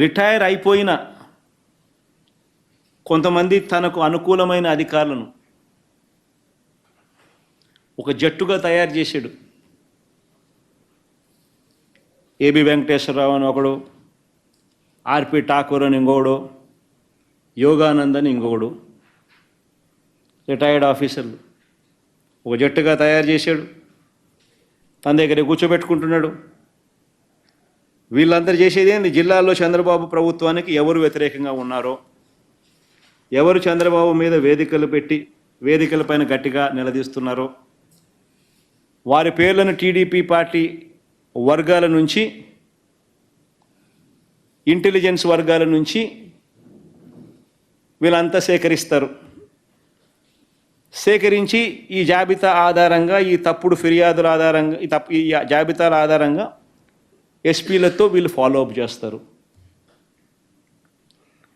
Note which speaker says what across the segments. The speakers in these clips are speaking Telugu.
Speaker 1: రిటైర్ అయిపోయిన కొంతమంది తనకు అనుకూలమైన అధికారులను ఒక జట్టుగా తయారు చేశాడు. ఏబి వెంకటేశ్వరరావు అని ఒకడు, ఆర్పి ఠాకూర్ అని ఇంకొకడు, యోగానంద్ అని ఇంకొకడు, రిటైర్డ్ ఆఫీసర్లు ఒక జట్టుగా తయారు చేశాడు. తన దగ్గర కూర్చోబెట్టుకుంటున్నాడు. వీళ్ళందరూ చేసేది ఏంటి? జిల్లాల్లో చంద్రబాబు ప్రభుత్వానికి ఎవరు వ్యతిరేకంగా ఉన్నారో, ఎవరు చంద్రబాబు మీద వేదికలు పెట్టి వేదికలపైన గట్టిగా నిలదీస్తున్నారో వారి పేర్లను టీడీపీ పార్టీ వర్గాల నుంచి, ఇంటెలిజెన్స్ వర్గాల నుంచి వీళ్ళంతా సేకరిస్తారు. సేకరించి ఈ జాబితా ఆధారంగా, ఈ తప్పుడు ఫిర్యాదుల ఆధారంగా, ఈ జాబితాల ఆధారంగా ఎస్పీలతో వీళ్ళు ఫాలో అప్ చేస్తారు.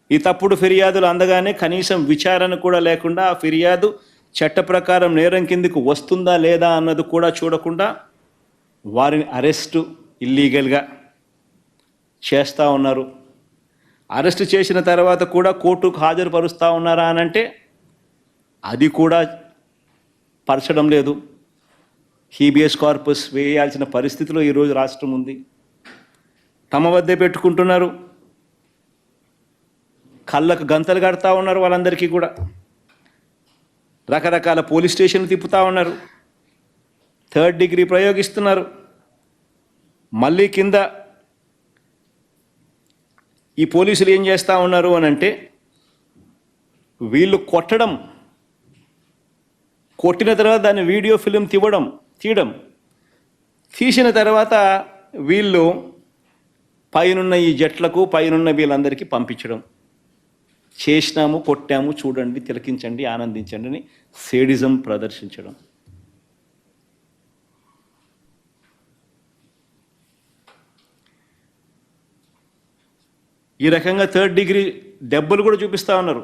Speaker 1: ఈ తప్పుడు ఫిర్యాదులు అందగానే కనీసం విచారణ కూడా లేకుండా ఆ ఫిర్యాదు చట్ట ప్రకారం నేరం కిందకు వస్తుందా లేదా అన్నది కూడా చూడకుండా వారిని అరెస్టు ఇల్లీగల్గా చేస్తూ ఉన్నారు. అరెస్టు చేసిన తర్వాత కూడా కోర్టుకు హాజరుపరుస్తూ ఉన్నారా అనంటే అది కూడా పరచడం లేదు. హీబియస్ కార్పస్ వేయాల్సిన పరిస్థితిలో ఈరోజు రాష్ట్రం ఉంది. తమ వద్దే పెట్టుకుంటున్నారు. కళ్ళకు గంతలు కడతా ఉన్నారు. వాళ్ళందరికీ కూడా రకరకాల పోలీస్ స్టేషన్లు తిప్పుతూ ఉన్నారు. 3rd degree ప్రయోగిస్తున్నారు. మళ్ళీ కింద ఈ పోలీసులు ఏం చేస్తూ ఉన్నారు అని అంటే, వీళ్ళు కొట్టిన తర్వాత దాన్ని వీడియో ఫిలిం తీసిన తర్వాత వీళ్ళు పైనున్న ఈ జట్లకు, పైనున్న వీళ్ళందరికీ పంపించడం. చేసినాము, కొట్టాము, చూడండి, తిలకించండి, ఆనందించండి అని సేడిజం ప్రదర్శించడం. ఈ రకంగా 3rd డిగ్రీ దెబ్బలు కూడా చూపిస్తూ ఉన్నారు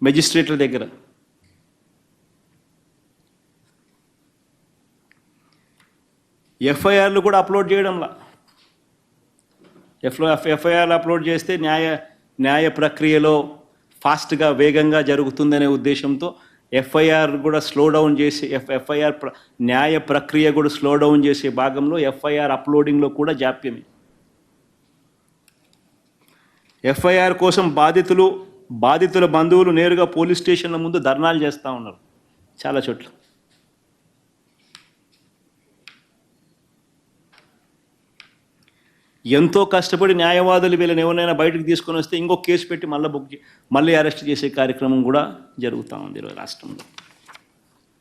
Speaker 1: మెజిస్ట్రేట్ల దగ్గర. ఎఫ్ఐఆర్లు కూడా అప్లోడ్ చేయడంలా. ఎఫ్ఐఆర్లు అప్లోడ్ చేస్తే న్యాయ ప్రక్రియలో ఫాస్ట్గా, వేగంగా జరుగుతుందనే ఉద్దేశంతో ఎఫ్ఐఆర్ కూడా స్లో డౌన్ చేసి, న్యాయ ప్రక్రియ కూడా స్లో డౌన్ చేసే భాగంలో ఎఫ్ఐఆర్ అప్లోడింగ్లో కూడా జాప్యమే. ఎఫ్ఐఆర్ కోసం బాధితుల బంధువులు నేరుగా పోలీస్ స్టేషన్ల ముందు ధర్నాలు చేస్తూ ఉన్నారు చాలా చోట్ల. ఎంతో కష్టపడి న్యాయవాదులు వీళ్ళని ఎవరైనా బయటకు తీసుకొని వస్తే ఇంకో కేసు పెట్టి మళ్ళీ అరెస్ట్ చేసే కార్యక్రమం కూడా జరుగుతూ ఉంది ఈరోజు రాష్ట్రంలో.